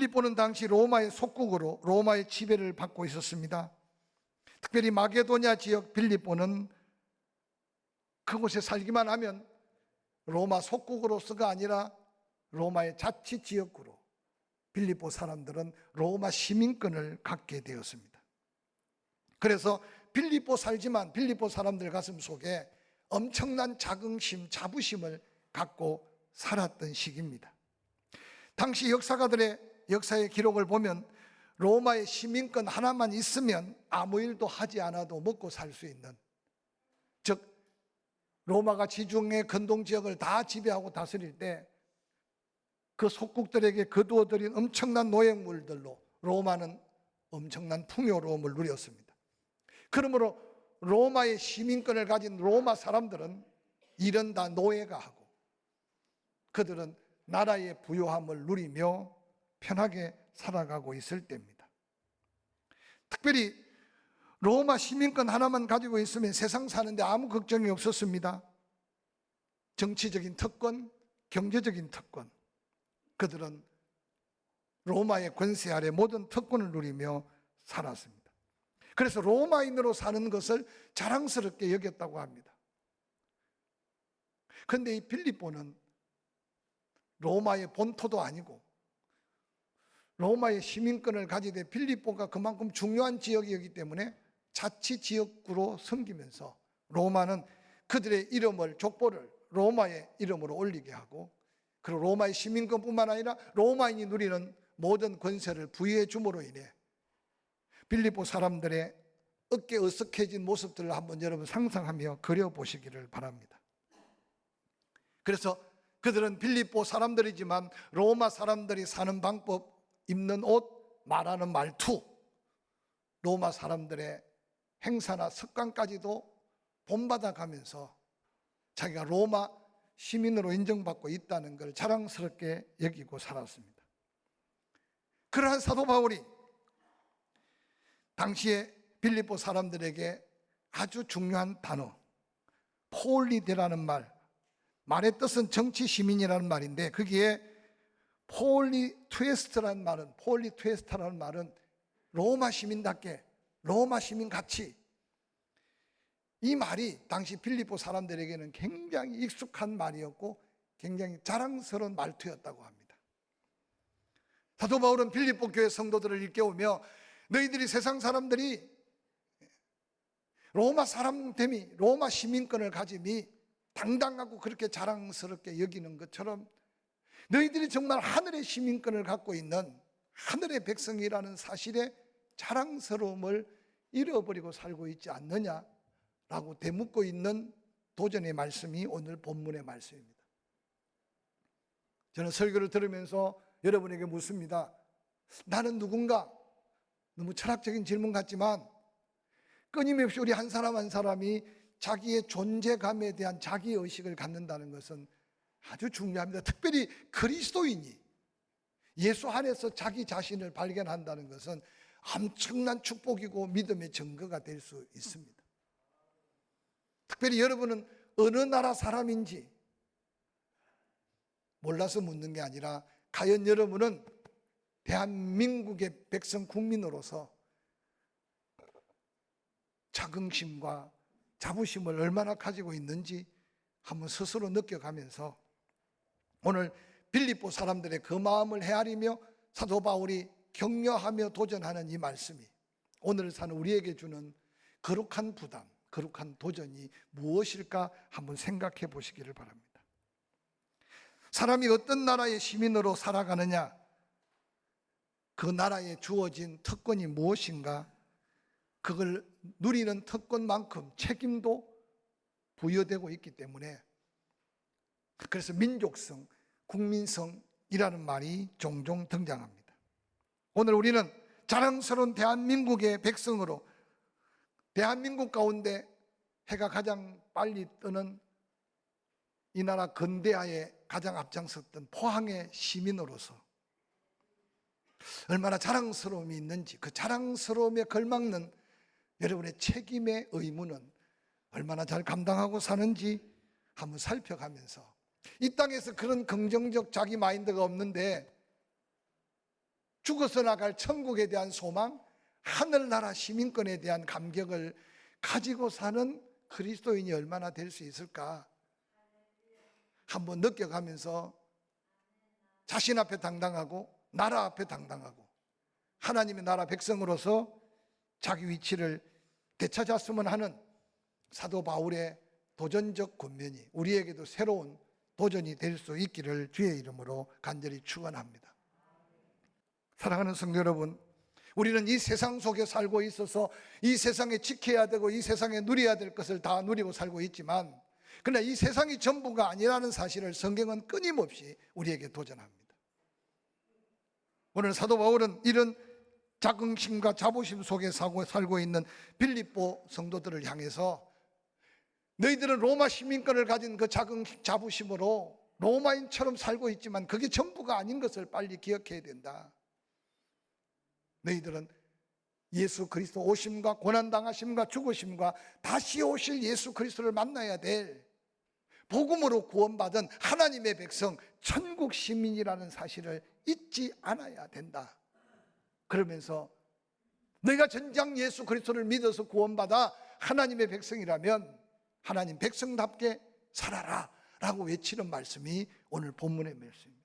빌립보는 당시 로마의 속국으로 로마의 지배를 받고 있었습니다. 특별히 마게도냐 지역 빌립보는 그곳에 살기만 하면 로마 속국으로서가 아니라 로마의 자치 지역구로 빌립보 사람들은 로마 시민권을 갖게 되었습니다. 그래서 빌립보 살지만 빌립보 사람들 가슴 속에 엄청난 자긍심, 자부심을 갖고 살았던 시기입니다. 당시 역사의 기록을 보면 로마의 시민권 하나만 있으면 아무 일도 하지 않아도 먹고 살 수 있는, 즉 로마가 지중해 근동 지역을 다 지배하고 다스릴 때 그 속국들에게 거두어들인 엄청난 노획물들로 로마는 엄청난 풍요로움을 누렸습니다. 그러므로 로마의 시민권을 가진 로마 사람들은 일은 다 노예가 하고 그들은 나라의 부요함을 누리며 편하게 살아가고 있을 때입니다. 특별히 로마 시민권 하나만 가지고 있으면 세상 사는데 아무 걱정이 없었습니다. 정치적인 특권, 경제적인 특권, 그들은 로마의 권세 아래 모든 특권을 누리며 살았습니다. 그래서 로마인으로 사는 것을 자랑스럽게 여겼다고 합니다. 그런데 이 빌립보는 로마의 본토도 아니고 로마의 시민권을 가지되 빌립보가 그만큼 중요한 지역이었기 때문에 자치 지역구로 섬기면서 로마는 그들의 이름을, 족보를 로마의 이름으로 올리게 하고, 그리고 로마의 시민권뿐만 아니라 로마인이 누리는 모든 권세를 부여해 줌으로 인해 빌립보 사람들의 어깨 어석해진 모습들을 한번 여러분 상상하며 그려보시기를 바랍니다. 그래서 그들은 빌립보 사람들이지만 로마 사람들이 사는 방법, 입는 옷, 말하는 말투, 로마 사람들의 행사나 습관까지도 본받아 가면서 자기가 로마 시민으로 인정받고 있다는 걸 자랑스럽게 여기고 살았습니다. 그러한 사도 바울이 당시에 빌립보 사람들에게 아주 중요한 단어, 폴리데라는 말의 뜻은 정치 시민이라는 말인데, 거기에 폴리투에스타라는 말은 로마 시민답게, 로마 시민같이, 이 말이 당시 빌립보 사람들에게는 굉장히 익숙한 말이었고 굉장히 자랑스러운 말투였다고 합니다. 사도 바울은 빌립보 교회 성도들을 일깨우며 너희들이 세상 사람들이 로마 사람됨이, 로마 시민권을 가짐이 당당하고 그렇게 자랑스럽게 여기는 것처럼 너희들이 정말 하늘의 시민권을 갖고 있는 하늘의 백성이라는 사실에 자랑스러움을 잃어버리고 살고 있지 않느냐 라고 되묻고 있는 도전의 말씀이 오늘 본문의 말씀입니다. 저는 설교를 들으면서 여러분에게 묻습니다. 나는 누군가? 너무 철학적인 질문 같지만 끊임없이 우리 한 사람 한 사람이 자기의 존재감에 대한 자기의식을 갖는다는 것은 아주 중요합니다. 특별히 그리스도인이 예수 안에서 자기 자신을 발견한다는 것은 엄청난 축복이고 믿음의 증거가 될 수 있습니다. 특별히 여러분은 어느 나라 사람인지 몰라서 묻는 게 아니라 과연 여러분은 대한민국의 백성 국민으로서 자긍심과 자부심을 얼마나 가지고 있는지 한번 스스로 느껴가면서 오늘 빌립보 사람들의 그 마음을 헤아리며 사도 바울이 격려하며 도전하는 이 말씀이 오늘 사는 우리에게 주는 거룩한 부담, 거룩한 도전이 무엇일까 한번 생각해 보시기를 바랍니다. 사람이 어떤 나라의 시민으로 살아가느냐, 그 나라에 주어진 특권이 무엇인가, 그걸 누리는 특권만큼 책임도 부여되고 있기 때문에, 그래서 민족성, 국민성이라는 말이 종종 등장합니다. 오늘 우리는 자랑스러운 대한민국의 백성으로 대한민국 가운데 해가 가장 빨리 뜨는 이 나라 근대화에 가장 앞장섰던 포항의 시민으로서 얼마나 자랑스러움이 있는지, 그 자랑스러움에 걸맞는 여러분의 책임의 의무는 얼마나 잘 감당하고 사는지 한번 살펴가면서, 이 땅에서 그런 긍정적 자기 마인드가 없는데 죽어서 나갈 천국에 대한 소망, 하늘나라 시민권에 대한 감격을 가지고 사는 그리스도인이 얼마나 될 수 있을까? 한번 느껴가면서 자신 앞에 당당하고 나라 앞에 당당하고 하나님의 나라 백성으로서 자기 위치를 되찾았으면 하는 사도 바울의 도전적 권면이 우리에게도 새로운 도전이 될 수 있기를 주의 이름으로 간절히 축원합니다. 사랑하는 성도 여러분, 우리는 이 세상 속에 살고 있어서 이 세상에 지켜야 되고 이 세상에 누려야 될 것을 다 누리고 살고 있지만, 그러나 이 세상이 전부가 아니라는 사실을 성경은 끊임없이 우리에게 도전합니다. 오늘 사도 바울은 이런 자긍심과 자부심 속에 살고 있는 빌립보 성도들을 향해서 너희들은 로마 시민권을 가진 그 자부심으로 로마인처럼 살고 있지만 그게 전부가 아닌 것을 빨리 기억해야 된다. 너희들은 예수 그리스도 오심과 고난당하심과 죽으심과 다시 오실 예수 그리스도를 만나야 될 복음으로 구원받은 하나님의 백성, 천국 시민이라는 사실을 잊지 않아야 된다. 그러면서 너희가 전장 예수 그리스도를 믿어서 구원받아 하나님의 백성이라면 하나님 백성답게 살아라 라고 외치는 말씀이 오늘 본문의 말씀입니다.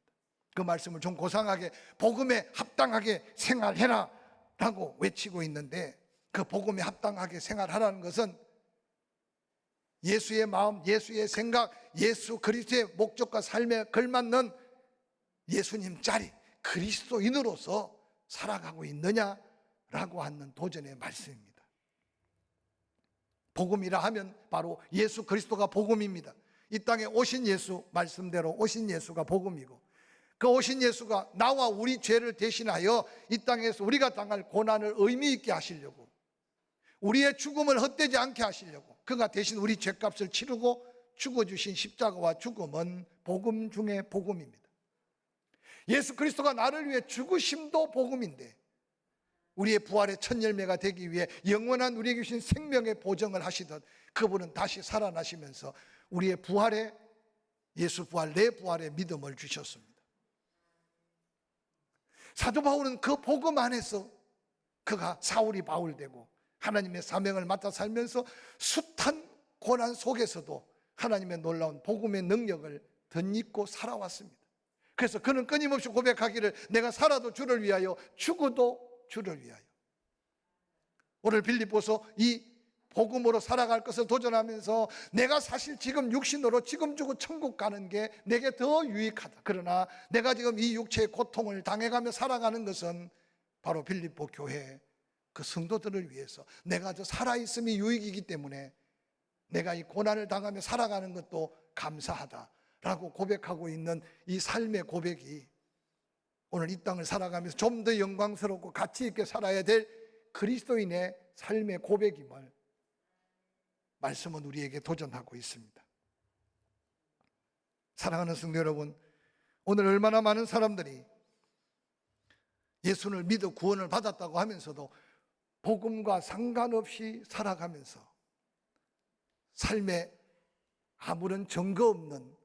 그 말씀을 좀 고상하게 복음에 합당하게 생활해라 라고 외치고 있는데, 그 복음에 합당하게 생활하라는 것은 예수의 마음, 예수의 생각, 예수 그리스도의 목적과 삶에 걸맞는 예수님 자리 그리스도인으로서 살아가고 있느냐라고 하는 도전의 말씀입니다. 복음이라 하면 바로 예수 그리스도가 복음입니다. 이 땅에 오신 예수, 말씀대로 오신 예수가 복음이고, 그 오신 예수가 나와 우리 죄를 대신하여 이 땅에서 우리가 당할 고난을 의미 있게 하시려고, 우리의 죽음을 헛되지 않게 하시려고 그가 대신 우리 죄값을 치르고 죽어주신 십자가와 죽음은 복음 중에 복음입니다. 예수 그리스도가 나를 위해 죽으심도 복음인데, 우리의 부활의 첫 열매가 되기 위해 영원한 우리에게 주신 생명의 보증을 하시듯 그분은 다시 살아나시면서 우리의 부활의, 예수 부활, 내 부활의 믿음을 주셨습니다. 사도 바울은 그 복음 안에서 그가 사울이 바울 되고 하나님의 사명을 맡아 살면서 숱한 고난 속에서도 하나님의 놀라운 복음의 능력을 덧입고 살아왔습니다. 그래서 그는 끊임없이 고백하기를 내가 살아도 주를 위하여 죽어도 주를 위하여. 오늘 빌립보서 이 복음으로 살아갈 것을 도전하면서 내가 사실 지금 육신으로 지금 주고 천국 가는 게 내게 더 유익하다. 그러나 내가 지금 이 육체의 고통을 당해가며 살아가는 것은 바로 빌립보 교회 그 성도들을 위해서 내가 저 살아있음이 유익이기 때문에 내가 이 고난을 당하며 살아가는 것도 감사하다라고 고백하고 있는 이 삶의 고백이 오늘 이 땅을 살아가면서 좀 더 영광스럽고 가치 있게 살아야 될 그리스도인의 삶의 고백임을 말씀은 우리에게 도전하고 있습니다. 사랑하는 성도 여러분, 오늘 얼마나 많은 사람들이 예수를 믿어 구원을 받았다고 하면서도 복음과 상관없이 살아가면서 삶에 아무런 증거 없는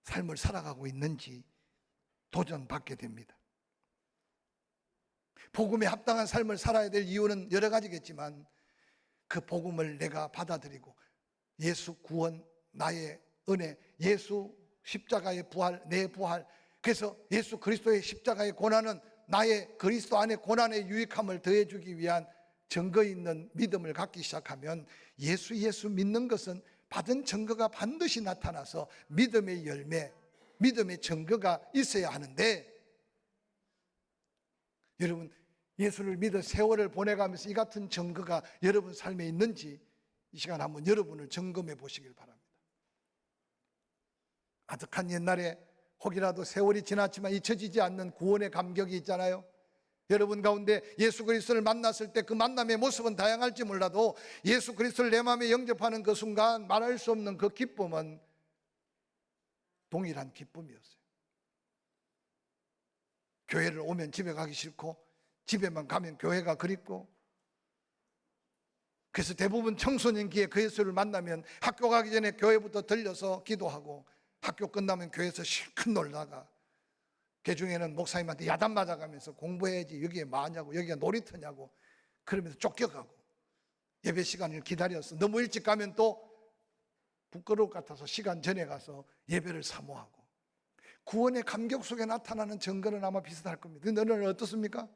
삶을 살아가고 있는지 도전받게 됩니다. 복음에 합당한 삶을 살아야 될 이유는 여러 가지겠지만 그 복음을 내가 받아들이고 예수 구원, 나의 은혜, 예수 십자가의 부활, 내 부활, 그래서 예수 그리스도의 십자가의 고난은 나의 그리스도 안에 고난의 유익함을 더해주기 위한 증거 있는 믿음을 갖기 시작하면 예수 믿는 것은 받은 증거가 반드시 나타나서 믿음의 열매, 믿음의 증거가 있어야 하는데, 여러분 예수를 믿어 세월을 보내가면서 이 같은 증거가 여러분 삶에 있는지 이 시간 한번 여러분을 점검해 보시길 바랍니다. 아득한 옛날에 혹이라도 세월이 지났지만 잊혀지지 않는 구원의 감격이 있잖아요. 여러분 가운데 예수 그리스도를 만났을 때 그 만남의 모습은 다양할지 몰라도 예수 그리스도를 내 마음에 영접하는 그 순간 말할 수 없는 그 기쁨은 동일한 기쁨이었어요. 교회를 오면 집에 가기 싫고 집에만 가면 교회가 그립고, 그래서 대부분 청소년기에 그 예수를 만나면 학교 가기 전에 교회부터 들려서 기도하고 학교 끝나면 교회에서 실컷 놀다가 개중에는 목사님한테 야단 맞아가면서 공부해야지, 여기에 뭐하냐고, 여기가 놀이터냐고 그러면서 쫓겨가고, 예배 시간을 기다려서 너무 일찍 가면 또 부끄러울 것 같아서 시간 전에 가서 예배를 사모하고, 구원의 감격 속에 나타나는 증거는 아마 비슷할 겁니다. 근데 너는 어떻습니까?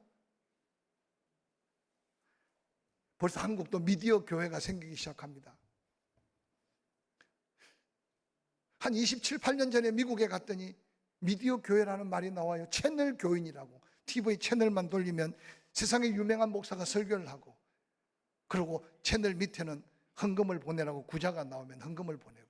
벌써 한국도 미디어 교회가 생기기 시작합니다. 한 27, 8년 전에 미국에 갔더니 미디어 교회라는 말이 나와요. 채널 교인이라고. TV 채널만 돌리면 세상에 유명한 목사가 설교를 하고, 그리고 채널 밑에는 헌금을 보내라고 구자가 나오면 헌금을 보내고,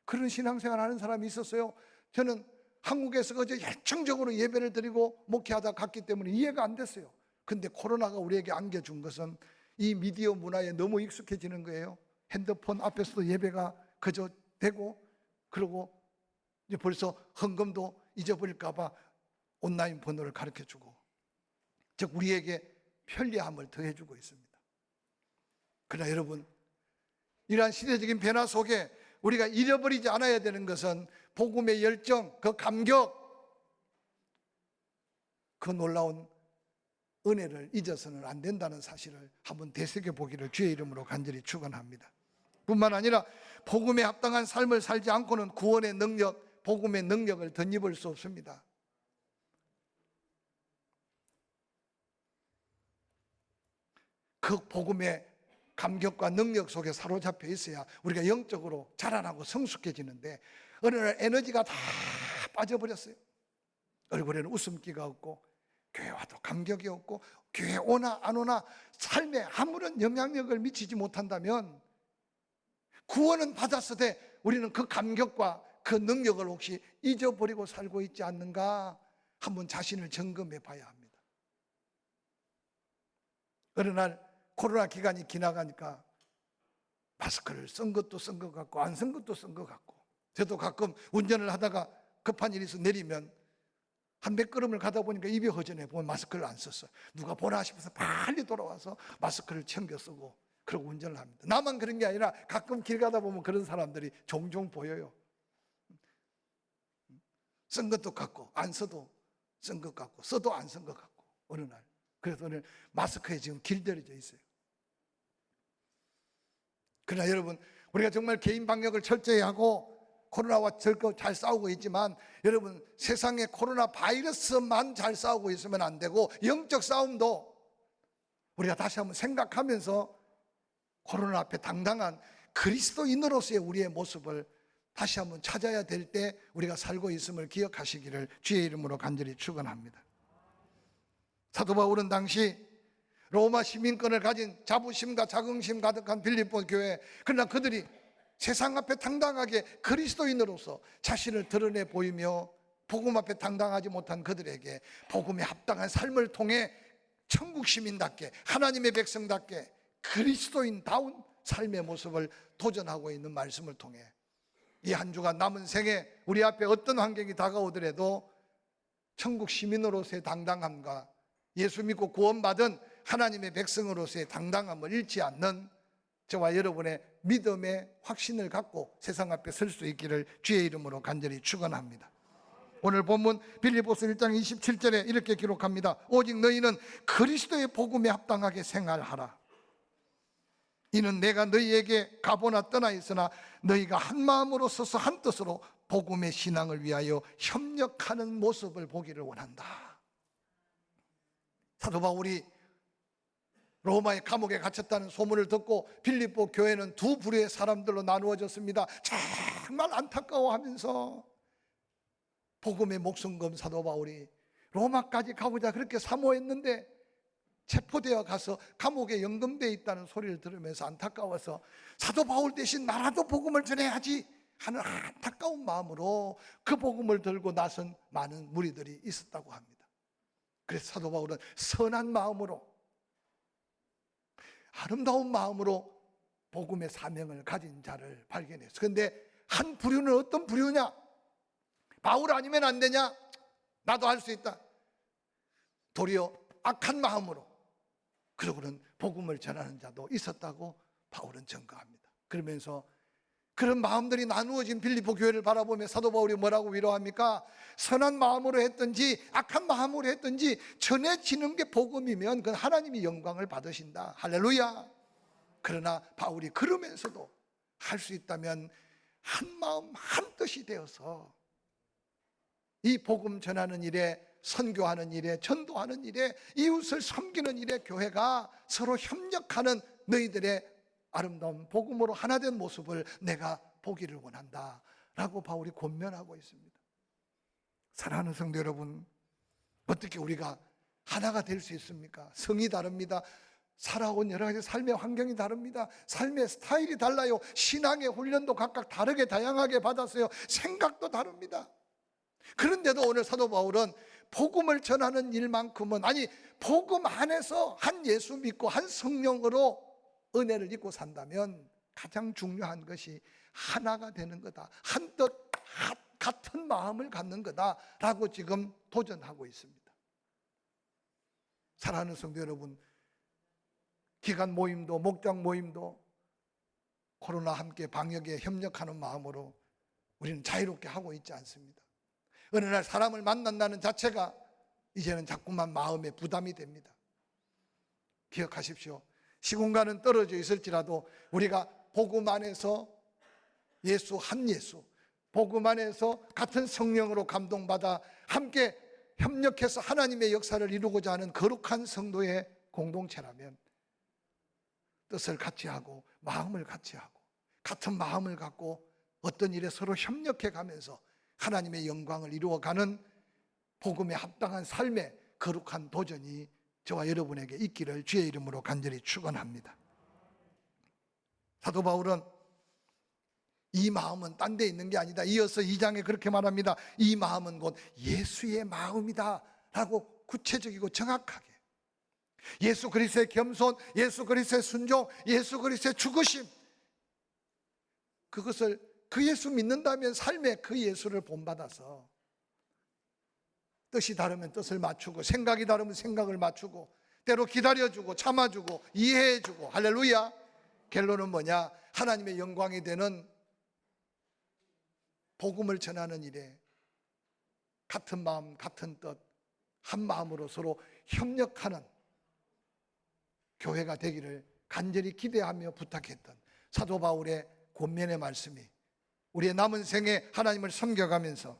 그런 신앙생활 하는 사람이 있었어요. 저는 한국에서 어제 열정적으로 예배를 드리고 목회하다 갔기 때문에 이해가 안 됐어요. 근데 코로나가 우리에게 안겨준 것은 이 미디어 문화에 너무 익숙해지는 거예요. 핸드폰 앞에서도 예배가 그저 되고, 그리고 이제 벌써 헌금도 잊어버릴까 봐 온라인 번호를 가르쳐주고, 즉 우리에게 편리함을 더해주고 있습니다. 그러나 여러분, 이러한 시대적인 변화 속에 우리가 잃어버리지 않아야 되는 것은 복음의 열정, 그 감격, 그 놀라운 은혜를 잊어서는 안 된다는 사실을 한번 되새겨 보기를 주의 이름으로 간절히 축원합니다. 뿐만 아니라 복음에 합당한 삶을 살지 않고는 구원의 능력, 복음의 능력을 덧입을 수 없습니다. 그 복음의 감격과 능력 속에 사로잡혀 있어야 우리가 영적으로 자라나고 성숙해지는데, 어느 날 에너지가 다 빠져버렸어요. 얼굴에는 웃음기가 없고, 교회 와도 감격이 없고, 교회 오나 안 오나 삶에 아무런 영향력을 미치지 못한다면 구원은 받았으되 우리는 그 감격과 그 능력을 혹시 잊어버리고 살고 있지 않는가 한번 자신을 점검해 봐야 합니다. 어느 날 코로나 기간이 지나가니까 마스크를 쓴 것도 쓴 것 같고 안 쓴 것도 쓴 것 같고, 저도 가끔 운전을 하다가 급한 일이 있어 내리면 한 몇 걸음을 가다 보니까 입이 허전해 보면 마스크를 안 썼어요. 누가 보나 싶어서 빨리 돌아와서 마스크를 챙겨 쓰고 그러고 운전을 합니다. 나만 그런 게 아니라 가끔 길 가다 보면 그런 사람들이 종종 보여요. 쓴 것도 같고 안 써도 쓴 것 같고 써도 안 쓴 것 같고, 어느 날. 그래서 오늘 마스크에 지금 길들여져 있어요. 그러나 여러분, 우리가 정말 개인 방역을 철저히 하고 코로나와 잘 싸우고 있지만, 여러분, 세상에 코로나 바이러스만 잘 싸우고 있으면 안 되고 영적 싸움도 우리가 다시 한번 생각하면서 코로나 앞에 당당한 그리스도인으로서의 우리의 모습을 다시 한번 찾아야 될 때 우리가 살고 있음을 기억하시기를 주의 이름으로 간절히 축원합니다. 사도 바울은 당시 로마 시민권을 가진 자부심과 자긍심 가득한 빌립보 교회, 그러나 그들이 세상 앞에 당당하게 그리스도인으로서 자신을 드러내 보이며 복음 앞에 당당하지 못한 그들에게 복음에 합당한 삶을 통해 천국 시민답게, 하나님의 백성답게 그리스도인다운 삶의 모습을 도전하고 있는 말씀을 통해 이 한 주간 남은 생에 우리 앞에 어떤 환경이 다가오더라도 천국 시민으로서의 당당함과 예수 믿고 구원받은 하나님의 백성으로서의 당당함을 잃지 않는 저와 여러분의 믿음의 확신을 갖고 세상 앞에 설 수 있기를 주의 이름으로 간절히 축원합니다. 오늘 본문 빌립보서 1장 27절에 이렇게 기록합니다. 오직 너희는 그리스도의 복음에 합당하게 생활하라. 이는 내가 너희에게 가보나 떠나 있으나 너희가 한 마음으로 서서 한 뜻으로 복음의 신앙을 위하여 협력하는 모습을 보기를 원한다. 사도 바울이 로마의 감옥에 갇혔다는 소문을 듣고 빌립보 교회는 두 부류의 사람들로 나누어졌습니다. 정말 안타까워하면서 복음의 목숨 건 사도 바울이 로마까지 가보자 그렇게 사모했는데 체포되어 가서 감옥에 연금되어 있다는 소리를 들으면서 안타까워서 사도 바울 대신 나라도 복음을 전해야지 하는 안타까운 마음으로 그 복음을 들고 나선 많은 무리들이 있었다고 합니다. 그래서 사도 바울은 선한 마음으로, 아름다운 마음으로 복음의 사명을 가진 자를 발견했어요. 그런데 한 부류는 어떤 부류냐? 바울 아니면 안 되냐? 나도 할 수 있다. 도리어 악한 마음으로 그러고는 복음을 전하는 자도 있었다고 바울은 증거합니다. 그러면서 그런 마음들이 나누어진 빌립보 교회를 바라보며 사도 바울이 뭐라고 위로합니까? 선한 마음으로 했든지 악한 마음으로 했든지 전해지는 게 복음이면 그건 하나님이 영광을 받으신다. 할렐루야. 그러나 바울이 그러면서도 할 수 있다면 한 마음 한 뜻이 되어서 이 복음 전하는 일에, 선교하는 일에, 전도하는 일에, 이웃을 섬기는 일에 교회가 서로 협력하는 너희들의 아름다운 복음으로 하나 된 모습을 내가 보기를 원한다 라고 바울이 권면하고 있습니다. 사랑하는 성도 여러분, 어떻게 우리가 하나가 될 수 있습니까? 성이 다릅니다. 살아온 여러 가지 삶의 환경이 다릅니다. 삶의 스타일이 달라요. 신앙의 훈련도 각각 다르게 다양하게 받았어요. 생각도 다릅니다. 그런데도 오늘 사도 바울은 복음을 전하는 일만큼은, 아니 복음 안에서 한 예수 믿고 한 성령으로 은혜를 입고 산다면 가장 중요한 것이 하나가 되는 거다. 한 뜻, 같은 마음을 갖는 거다라고 지금 도전하고 있습니다. 사랑하는 성도 여러분, 기간 모임도 목장 모임도 코로나 함께 방역에 협력하는 마음으로 우리는 자유롭게 하고 있지 않습니다. 어느 날 사람을 만난다는 자체가 이제는 자꾸만 마음에 부담이 됩니다. 기억하십시오. 시공간은 떨어져 있을지라도 우리가 복음 안에서 예수, 한 예수, 복음 안에서 같은 성령으로 감동받아 함께 협력해서 하나님의 역사를 이루고자 하는 거룩한 성도의 공동체라면 뜻을 같이 하고 마음을 같이 하고 같은 마음을 갖고 어떤 일에 서로 협력해 가면서 하나님의 영광을 이루어가는 복음에 합당한 삶의 거룩한 도전이 저와 여러분에게 있기를 주의 이름으로 간절히 축원합니다. 사도 바울은 이 마음은 딴 데 있는 게 아니다. 이어서 2장에 그렇게 말합니다. 이 마음은 곧 예수의 마음이다 라고 구체적이고 정확하게 예수 그리스도의 겸손, 예수 그리스도의 순종, 예수 그리스도의 죽으심, 그것을 그 예수 믿는다면 삶에 그 예수를 본받아서 뜻이 다르면 뜻을 맞추고 생각이 다르면 생각을 맞추고 때로 기다려주고 참아주고 이해해주고 할렐루야. 결론은 뭐냐? 하나님의 영광이 되는 복음을 전하는 일에 같은 마음 같은 뜻 한 마음으로 서로 협력하는 교회가 되기를 간절히 기대하며 부탁했던 사도 바울의 권면의 말씀이 우리의 남은 생에 하나님을 섬겨가면서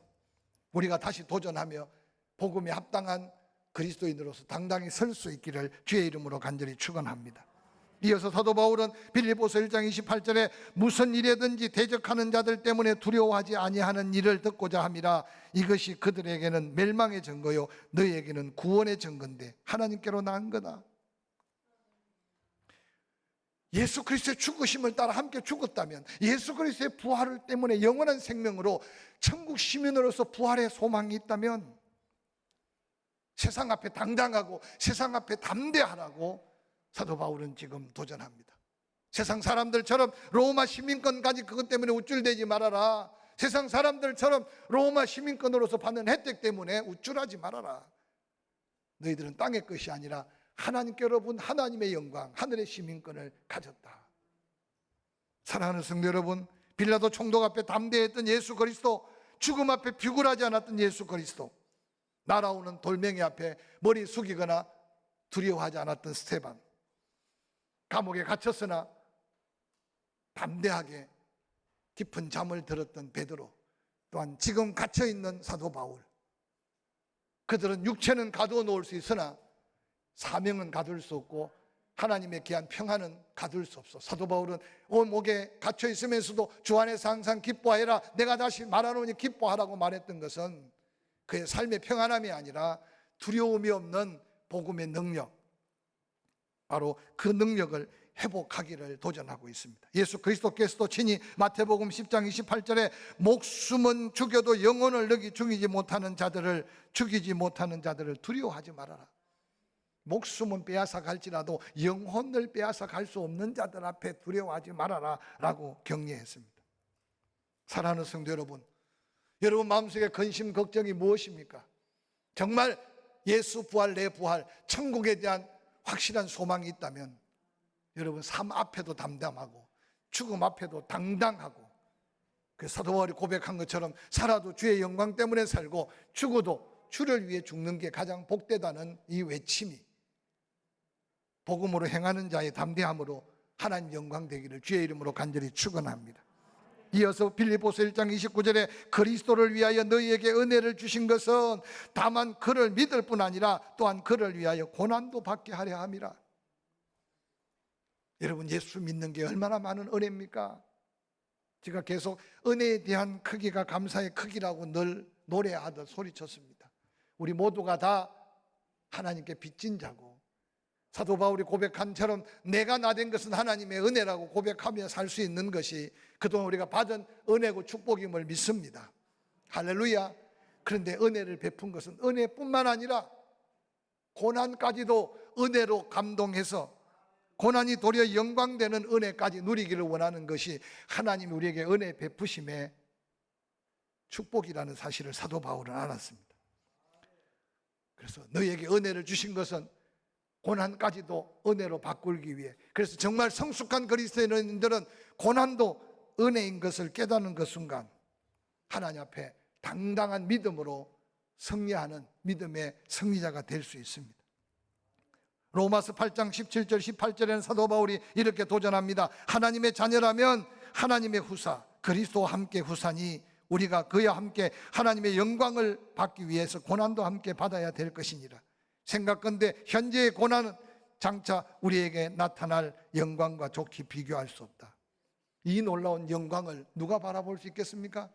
우리가 다시 도전하며 복음에 합당한 그리스도인으로서 당당히 설 수 있기를 주의 이름으로 간절히 축원합니다. 이어서 사도 바울은 빌립보서 1장 28절에 무슨 일에든지 대적하는 자들 때문에 두려워하지 아니하는 일을 듣고자 함이라. 이것이 그들에게는 멸망의 증거요 너희에게는 구원의 증거인데 하나님께로 나은 거다. 예수 그리스도의 죽으심을 따라 함께 죽었다면, 예수 그리스도의 부활을 때문에 영원한 생명으로 천국 시민으로서 부활의 소망이 있다면 세상 앞에 당당하고 세상 앞에 담대하라고 사도 바울은 지금 도전합니다. 세상 사람들처럼 로마 시민권까지 그것 때문에 우쭐대지 말아라. 세상 사람들처럼 로마 시민권으로서 받는 혜택 때문에 우쭐하지 말아라. 너희들은 땅의 것이 아니라 하나님께로 본 하나님의 영광, 하늘의 시민권을 가졌다. 사랑하는 성도 여러분, 빌라도 총독 앞에 담대했던 예수 그리스도, 죽음 앞에 비굴하지 않았던 예수 그리스도, 날아오는 돌멩이 앞에 머리 숙이거나 두려워하지 않았던 스테반, 감옥에 갇혔으나 담대하게 깊은 잠을 들었던 베드로, 또한 지금 갇혀있는 사도 바울, 그들은 육체는 가두어 놓을 수 있으나 사명은 가둘 수 없고 하나님의 귀한 평안은 가둘 수 없어. 사도 바울은 목에 갇혀 있으면서도 주 안에서 항상 기뻐하라. 내가 다시 말하노니 기뻐하라고 말했던 것은 그의 삶의 평안함이 아니라 두려움이 없는 복음의 능력, 바로 그 능력을 회복하기를 도전하고 있습니다. 예수 그리스도께서도 친히 마태복음 10장 28절에 목숨은 죽여도 영혼을 죽이지 못하는 자들을 두려워하지 말아라. 목숨은 빼앗아 갈지라도 영혼을 빼앗아 갈 수 없는 자들 앞에 두려워하지 말아라 라고 격려했습니다. 사랑하는 성도 여러분, 여러분 마음속에 근심 걱정이 무엇입니까? 정말 예수 부활, 내 부활, 천국에 대한 확실한 소망이 있다면 여러분 삶 앞에도 담담하고 죽음 앞에도 당당하고 그 사도 바울이 고백한 것처럼 살아도 주의 영광 때문에 살고 죽어도 주를 위해 죽는 게 가장 복되다는 이 외침이 복음으로 행하는 자의 담대함으로 하나님 영광 되기를 주의 이름으로 간절히 축원합니다. 이어서 빌립보서 1장 29절에 그리스도를 위하여 너희에게 은혜를 주신 것은 다만 그를 믿을 뿐 아니라 또한 그를 위하여 고난도 받게 하려 함이라. 여러분, 예수 믿는 게 얼마나 많은 은혜입니까? 제가 계속 은혜에 대한 크기가 감사의 크기라고 늘 노래하듯 소리쳤습니다. 우리 모두가 다 하나님께 빚진 자고, 사도 바울이 고백한처럼 내가 나된 것은 하나님의 은혜라고 고백하며 살 수 있는 것이 그동안 우리가 받은 은혜고 축복임을 믿습니다. 할렐루야. 그런데 은혜를 베푼 것은 은혜뿐만 아니라 고난까지도 은혜로 감동해서 고난이 도리어 영광되는 은혜까지 누리기를 원하는 것이 하나님이 우리에게 은혜 베푸심의 축복이라는 사실을 사도 바울은 알았습니다. 그래서 너희에게 은혜를 주신 것은 고난까지도 은혜로 바꾸기 위해, 그래서 정말 성숙한 그리스도인들은 고난도 은혜인 것을 깨닫는 그 순간 하나님 앞에 당당한 믿음으로 승리하는 믿음의 승리자가 될 수 있습니다. 로마서 8장 17절 18절에는 사도 바울이 이렇게 도전합니다. 하나님의 자녀라면 하나님의 후사 그리스도와 함께 후사니 우리가 그와 함께 하나님의 영광을 받기 위해서 고난도 함께 받아야 될 것이니라. 생각건대 현재의 고난은 장차 우리에게 나타날 영광과 좋게 비교할 수 없다. 이 놀라운 영광을 누가 바라볼 수 있겠습니까?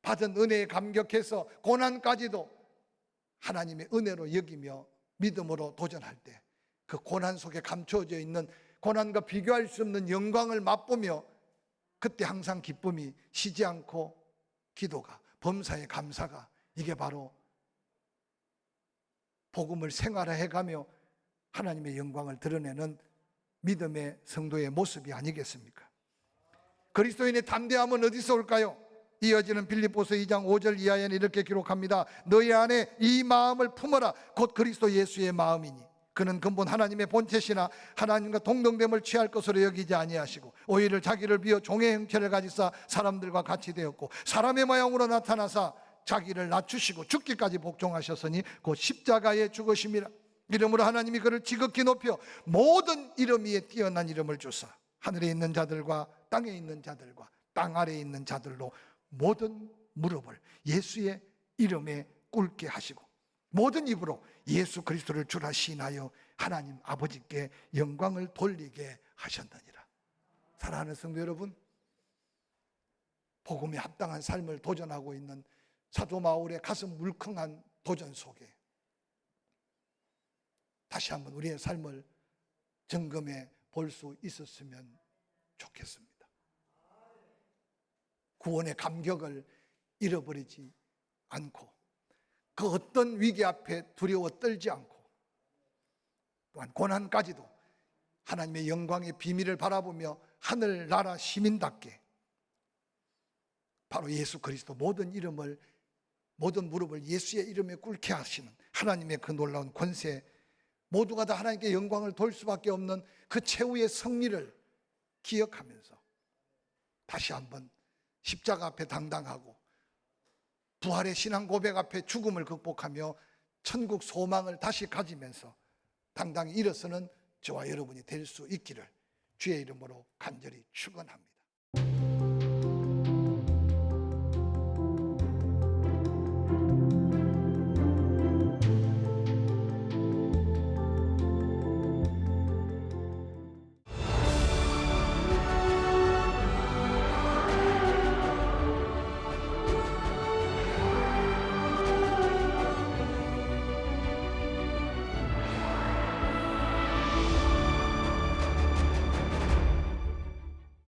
받은 은혜에 감격해서 고난까지도 하나님의 은혜로 여기며 믿음으로 도전할 때 그 고난 속에 감춰져 있는 고난과 비교할 수 없는 영광을 맛보며 그때 항상 기쁨이 쉬지 않고 기도가, 범사의 감사가, 이게 바로 복음을 생활화해가며 하나님의 영광을 드러내는 믿음의 성도의 모습이 아니겠습니까? 그리스도인의 담대함은 어디서 올까요? 이어지는 빌립보서 2장 5절 이하에는 이렇게 기록합니다. 너희 안에 이 마음을 품어라. 곧 그리스도 예수의 마음이니 그는 근본 하나님의 본체시나 하나님과 동등됨을 취할 것으로 여기지 아니하시고 오히려 자기를 비어 종의 형체를 가지사 사람들과 같이 되었고 사람의 모양으로 나타나사 자기를 낮추시고 죽기까지 복종하셨으니 곧 십자가에 죽으심이라. 이름으로 하나님이 그를 지극히 높여 모든 이름 위에 뛰어난 이름을 주사 하늘에 있는 자들과 땅에 있는 자들과 땅 아래에 있는 자들로 모든 무릎을 예수의 이름에 꿇게 하시고 모든 입으로 예수 그리스도를 주라 시인하여 하나님 아버지께 영광을 돌리게 하셨느니라. 사랑하는 성도 여러분, 복음에 합당한 삶을 도전하고 있는 사도 바울의 가슴 물컹한 도전 속에 다시 한번 우리의 삶을 점검해 볼 수 있었으면 좋겠습니다. 구원의 감격을 잃어버리지 않고 그 어떤 위기 앞에 두려워 떨지 않고 또한 고난까지도 하나님의 영광의 비밀을 바라보며 하늘나라 시민답게 바로 예수 그리스도 모든 이름을 모든 무릎을 예수의 이름에 꿇게 하시는 하나님의 그 놀라운 권세, 모두가 다 하나님께 영광을 돌 수밖에 없는 그 최후의 승리를 기억하면서 다시 한번 십자가 앞에 당당하고 부활의 신앙 고백 앞에 죽음을 극복하며 천국 소망을 다시 가지면서 당당히 일어서는 저와 여러분이 될 수 있기를 주의 이름으로 간절히 축원합니다.